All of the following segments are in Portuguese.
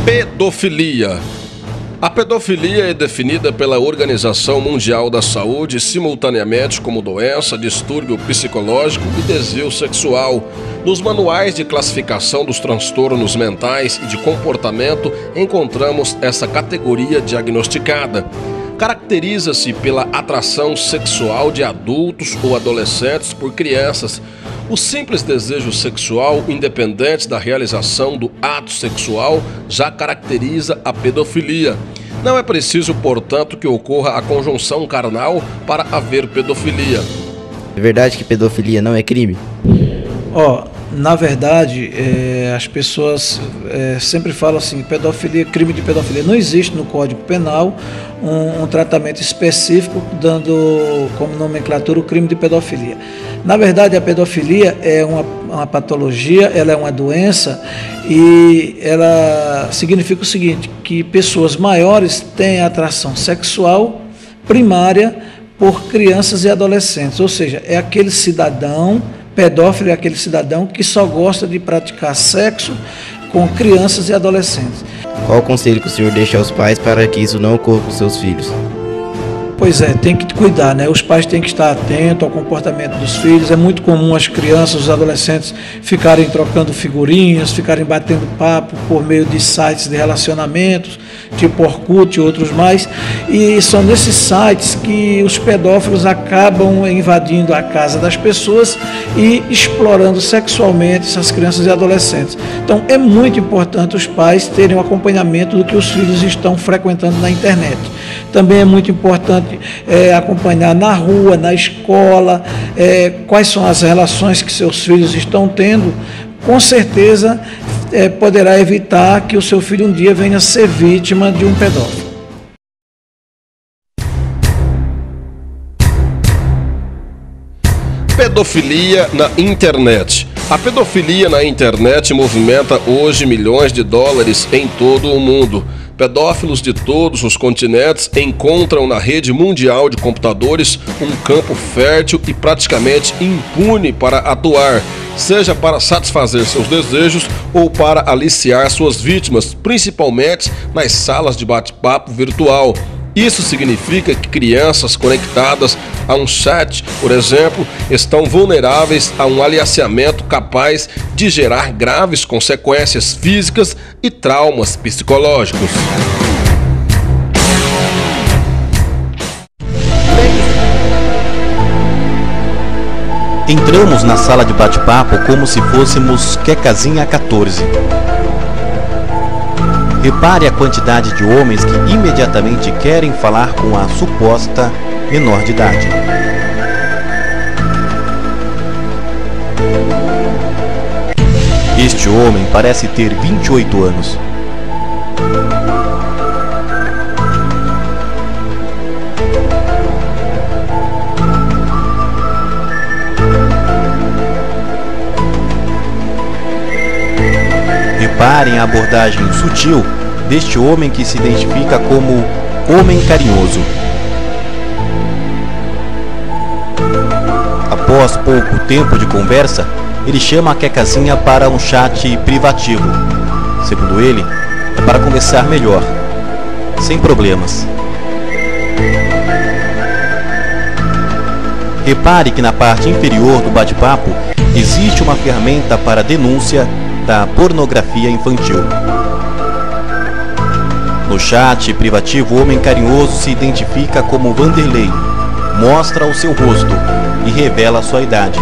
Pedofilia. A pedofilia é definida pela Organização Mundial da Saúde simultaneamente como doença, distúrbio psicológico e desvio sexual. Nos manuais de classificação dos transtornos mentais e de comportamento encontramos essa categoria diagnosticada. Caracteriza-se pela atração sexual de adultos ou adolescentes por crianças. O simples desejo sexual, independente da realização do ato sexual, já caracteriza a pedofilia. Não é preciso, portanto, que ocorra a conjunção carnal para haver pedofilia. É verdade que pedofilia não é crime? Na verdade, as pessoas sempre falam assim, pedofilia, crime de pedofilia. Não existe no Código Penal um tratamento específico dando como nomenclatura o crime de pedofilia. Na verdade, a pedofilia é uma patologia, ela é uma doença e ela significa o seguinte, que pessoas maiores têm atração sexual primária por crianças e adolescentes, ou seja, é aquele cidadão, pedófilo é aquele cidadão que só gosta de praticar sexo com crianças e adolescentes. Qual o conselho que o senhor deixa aos pais para que isso não ocorra com seus filhos? Pois é, tem que cuidar, né? Os pais têm que estar atentos ao comportamento dos filhos. É muito comum as crianças, os adolescentes ficarem trocando figurinhas, ficarem batendo papo por meio de sites de relacionamentos, tipo Orkut e outros mais. E são nesses sites que os pedófilos acabam invadindo a casa das pessoas e explorando sexualmente essas crianças e adolescentes. Então é muito importante os pais terem o acompanhamento do que os filhos estão frequentando na internet. Também é muito importante acompanhar na rua, na escola, quais são as relações que seus filhos estão tendo. Com certeza poderá evitar que o seu filho um dia venha a ser vítima de um pedófilo. Pedofilia na internet. A pedofilia na internet movimenta hoje milhões de dólares em todo o mundo. Pedófilos de todos os continentes encontram na rede mundial de computadores um campo fértil e praticamente impune para atuar, seja para satisfazer seus desejos ou para aliciar suas vítimas, principalmente nas salas de bate-papo virtual. Isso significa que crianças conectadas a um chat, por exemplo, estão vulneráveis a um aliciamento capaz de gerar graves consequências físicas e traumas psicológicos. Entramos na sala de bate-papo como se fôssemos Quecazinha 14. Repare a quantidade de homens que imediatamente querem falar com a suposta menor de idade. Este homem parece ter 28 anos. Reparem a abordagem sutil deste homem que se identifica como homem carinhoso. Após pouco tempo de conversa, ele chama a Quecazinha para um chat privativo. Segundo ele, é para conversar melhor, sem problemas. Repare que na parte inferior do bate-papo existe uma ferramenta para denúncia da pornografia infantil. No chat privativo, o homem carinhoso se identifica como Vanderlei, mostra o seu rosto e revela sua idade.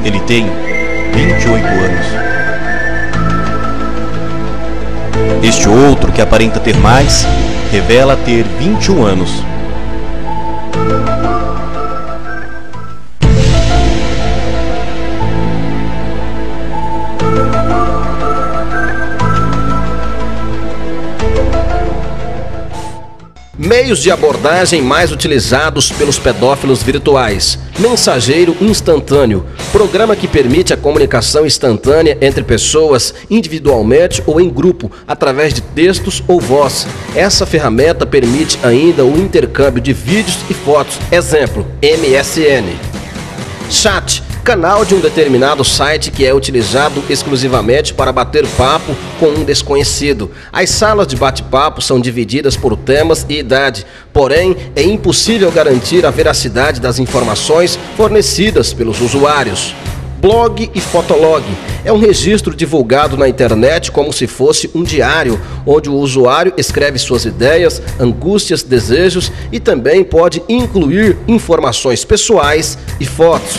Ele tem 28 anos. Este outro, que aparenta ter mais, revela ter 21 anos. Meios de abordagem mais utilizados pelos pedófilos virtuais. Mensageiro instantâneo, programa que permite a comunicação instantânea entre pessoas, individualmente ou em grupo, através de textos ou voz. Essa ferramenta permite ainda o intercâmbio de vídeos e fotos. Exemplo, MSN. Chat, canal de um determinado site que é utilizado exclusivamente para bater papo com um desconhecido. As salas de bate-papo são divididas por temas e idade, porém é impossível garantir a veracidade das informações fornecidas pelos usuários. Blog e fotolog é um registro divulgado na internet como se fosse um diário, onde o usuário escreve suas ideias, angústias, desejos e também pode incluir informações pessoais e fotos.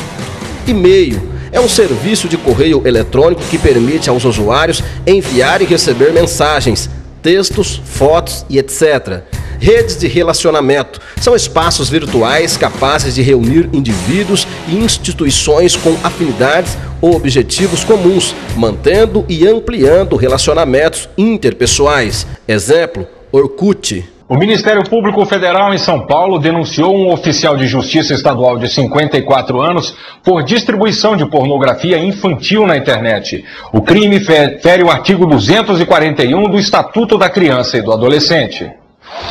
E-mail é um serviço de correio eletrônico que permite aos usuários enviar e receber mensagens, textos, fotos e etc. Redes de relacionamento são espaços virtuais capazes de reunir indivíduos e instituições com afinidades ou objetivos comuns, mantendo e ampliando relacionamentos interpessoais. Exemplo, Orkut. O Ministério Público Federal em São Paulo denunciou um oficial de justiça estadual de 54 anos por distribuição de pornografia infantil na internet. O crime fere o artigo 241 do Estatuto da Criança e do Adolescente.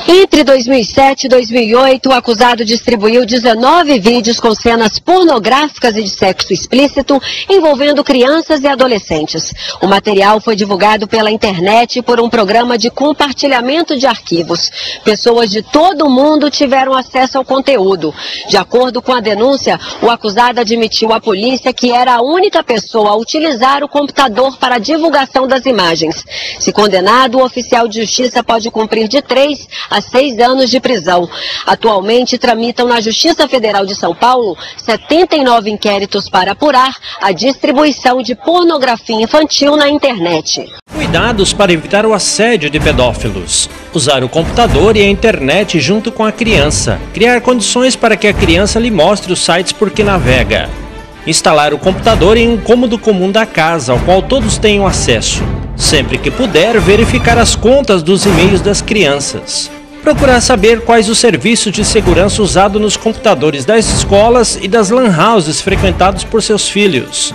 Entre 2007 e 2008, o acusado distribuiu 19 vídeos com cenas pornográficas e de sexo explícito envolvendo crianças e adolescentes. O material foi divulgado pela internet por um programa de compartilhamento de arquivos. Pessoas de todo o mundo tiveram acesso ao conteúdo. De acordo com a denúncia, o acusado admitiu à polícia que era a única pessoa a utilizar o computador para a divulgação das imagens. Se condenado, o oficial de justiça pode cumprir de 3 a 6 anos de prisão. Atualmente tramitam na Justiça Federal de São Paulo 79 inquéritos para apurar a distribuição de pornografia infantil na internet. Cuidados para evitar o assédio de pedófilos. Usar o computador e a internet junto com a criança. Criar condições para que a criança lhe mostre os sites por que navega. Instalar o computador em um cômodo comum da casa, ao qual todos tenham acesso. Sempre que puder, verificar as contas dos e-mails das crianças. Procurar saber quais os serviços de segurança usados nos computadores das escolas e das lan houses frequentados por seus filhos.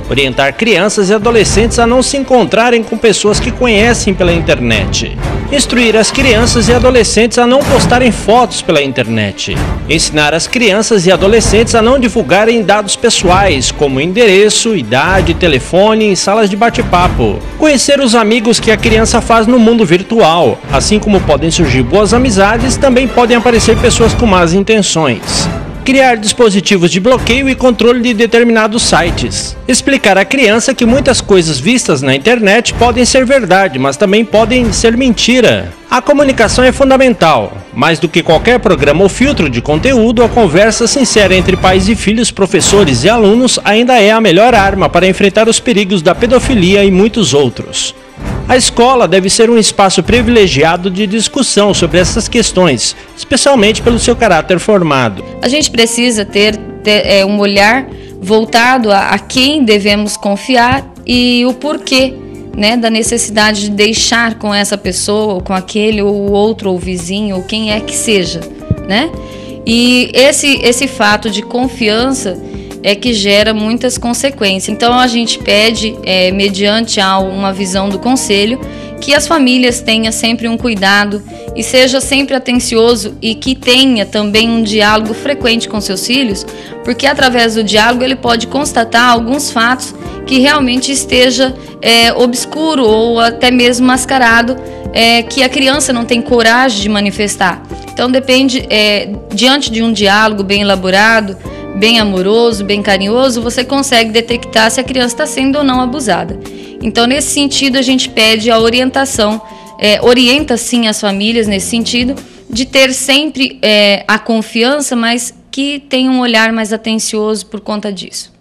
Orientar crianças e adolescentes a não se encontrarem com pessoas que conhecem pela internet. Instruir as crianças e adolescentes a não postarem fotos pela internet. Ensinar as crianças e adolescentes a não divulgarem dados pessoais, como endereço, idade, telefone em salas de bate-papo. Conhecer os amigos que a criança faz no mundo virtual. Assim como podem surgir boas amizades, também podem aparecer pessoas com más intenções. Criar dispositivos de bloqueio e controle de determinados sites. Explicar à criança que muitas coisas vistas na internet podem ser verdade, mas também podem ser mentira. A comunicação é fundamental. Mais do que qualquer programa ou filtro de conteúdo, a conversa sincera entre pais e filhos, professores e alunos ainda é a melhor arma para enfrentar os perigos da pedofilia e muitos outros. A escola deve ser um espaço privilegiado de discussão sobre essas questões, especialmente pelo seu caráter formado. A gente precisa ter um olhar voltado a quem devemos confiar e o porquê, né, da necessidade de deixar com essa pessoa, ou com aquele, ou outro, ou vizinho, ou quem é que seja, né? E esse fato de confiança é que gera muitas consequências. Então a gente pede, mediante uma visão do conselho, que as famílias tenham sempre um cuidado e seja sempre atencioso e que tenha também um diálogo frequente com seus filhos, porque através do diálogo ele pode constatar alguns fatos que realmente esteja obscuro ou até mesmo mascarado, que a criança não tem coragem de manifestar. Então depende, diante de um diálogo bem elaborado, bem amoroso, bem carinhoso, você consegue detectar se a criança está sendo ou não abusada. Então, nesse sentido, a gente pede a orientação, orienta sim as famílias nesse sentido, de ter sempre a confiança, mas que tenha um olhar mais atencioso por conta disso.